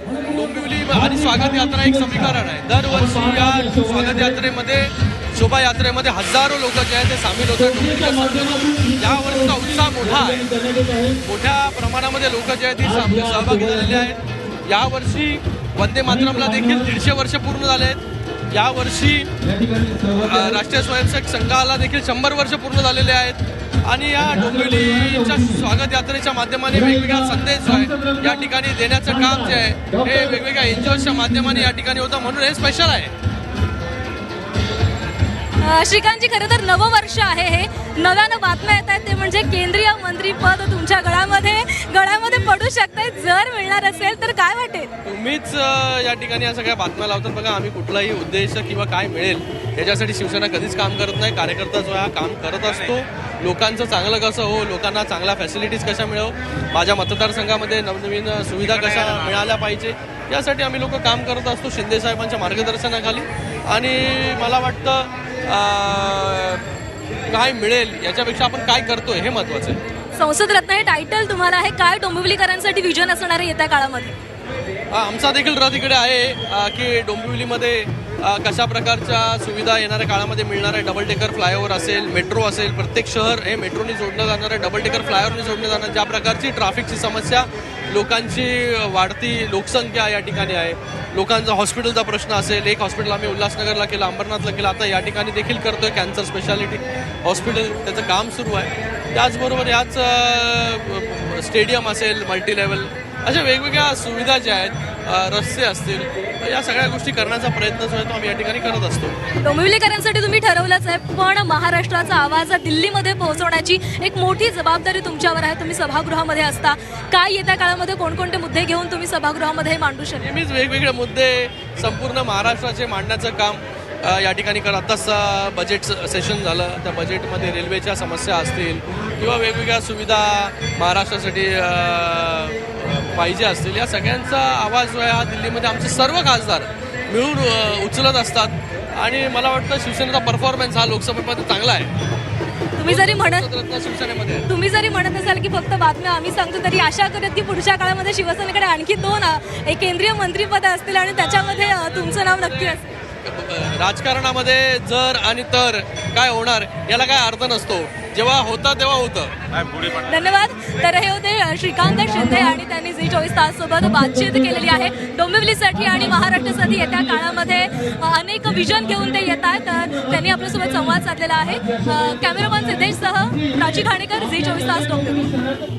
डोंबिवली आणि स्वागत यात्रा एक समीकरण आहे. दरवर्षी या स्वागत यात्रेमध्ये शोभायात्रेमध्ये हजारो लोक जे आहेत ते सामील होतात. डोंबिवलीकर या वर्षीचा उत्साह मोठा आहे. मोठ्या प्रमाणामध्ये लोक जे आहेत ते सहभागी झालेले आहेत. यावर्षी वंदे मातरमला देखील 150 वर्ष पूर्ण झाले आहेत. यावर्षी राष्ट्रीय स्वयंसेवक संघाला देखील 100 वर्ष पूर्ण झालेले आहेत. आणि या डोंबिवलीच्या स्वागत यात्रेच्या माध्यमाने वेगवेगळा संदेश जो आहे या ठिकाणी देण्याचं काम जे आहे हे वेगवेगळ्या एनजीओच्या माध्यमाने या ठिकाणी होतं, म्हणून हे स्पेशल आहे. श्रीकांतजी, खरं तर नववर्ष आहे हे. नव्यानं बातम्या येत आहेत ते म्हणजे केंद्रीय मंत्रीपद तुमच्या गळ्यामध्ये पडू शकतंय. जर मिळणार असेल तर काय वाटेल? तुम्हीच या ठिकाणी या सगळ्या बातम्या लावतात. बघा, आम्ही कुठलाही उद्देश किंवा काय मिळेल याच्यासाठी शिवसेना कधीच काम करत नाही. कार्यकर्ता जो हा काम करत असतो, लोकांचं चांगलं कसं हो, लोकांना चांगल्या फॅसिलिटीज कशा मिळव, माझ्या मतदारसंघामध्ये नवनवीन सुविधा कशा मिळाल्या पाहिजे यासाठी आम्ही लोक काम करत असतो शिंदे साहेबांच्या मार्गदर्शनाखाली. आणि मला वाटतं काय मिळेल याच्यापेक्षा आपण काय करतोय हे महत्वाचं आहे. संसद रत्न हे टायटल तुम्हाला आहे. काय डोंबिवलीकरांसाठी विजन असणार आहे येत्या काळामध्ये? आमचा देखील रथ इकडे आहे की डोंबिवलीमध्ये कशा प्रकारच्या सुविधा येणाऱ्या काळामध्ये मिळणार आहे. डबल डेकर फ्लायओव्हर असेल, मेट्रो असेल, प्रत्येक शहर हे मेट्रोनी जोडलं जाणार आहे, डबल डेकर फ्लायओव्हरने जोडलं जाणार. ज्या प्रकारची ट्रॅफिकची समस्या, लोकांची वाढती लोकसंख्या या ठिकाणी आहे, लोकांचा हॉस्पिटलचा प्रश्न असेल. एक हॉस्पिटल आम्ही उल्हासनगरला केलं, अंबरनाथला केलं, आता या ठिकाणी देखील करतोय कॅन्सर स्पेशालिटी हॉस्पिटल, त्याचं काम सुरू आहे. त्याचबरोबर याच स्टेडियम असेल, मल्टी लेवल, अशा वेगवेगळ्या सुविधा ज्या आहेत, रस्ते असतील, या सगळ्या गोष्टी करण्याचा प्रयत्न जो आहे तो आम्ही या ठिकाणी करत असतो. डोंबिवलीकरांसाठी तुम्ही ठरवलंच आहे, पण महाराष्ट्राचा आवाज दिल्लीमध्ये पोहोचवण्याची एक मोठी जबाबदारी तुमच्यावर आहे. तुम्ही सभागृहामध्ये असता, काय येत्या काळामध्ये कोणकोणते मुद्दे घेऊन तुम्ही सभागृहामध्ये मांडू शकता? नेहमीच वेगवेगळे मुद्दे संपूर्ण महाराष्ट्राचे मांडण्याचं काम या ठिकाणी कर. आत्ताच बजेट सेशन झालं, त्या बजेटमध्ये रेल्वेच्या समस्या असतील किंवा वेगवेगळ्या सुविधा महाराष्ट्रासाठी पाहिजे असतील, या सगळ्यांचा आवाज जो आहे हा दिल्लीमध्ये आमचे सर्व खासदार मिळून उचलत असतात. आणि मला वाटतं शिवसेनेचा परफॉर्मन्स हा लोकसभेमध्ये चांगला आहे. तुम्ही जरी शिवसेनेमध्ये म्हणत असाल की फक्त बातम्या आम्ही सांगतो, तरी आशा करत की पुढच्या काळामध्ये शिवसेनेकडे आणखी 2 एक केंद्रीय मंत्रीपद असतील आणि त्याच्यामध्ये तुमचं नाव नक्की असेल. राजकारणामध्ये जर आणि तर काय होणार याला काय अर्थ नसतो. जेव्हा होतं तेव्हा होतं. धन्यवाद. तर हे होते श्रीकांत शिंदे आणि त्यांनी झी 24 तास सोबत बातचीत केलेली आहे. डोंबिवलीसाठी आणि महाराष्ट्रासाठी येत्या काळामध्ये अनेक विजन घेऊन ते येत आहेत. त्यांनी आपल्यासोबत संवाद साधलेला आहे. कॅमेरामन सिद्धेशसह प्राची घाणेकर, झी 24 तास, डोंबिवली.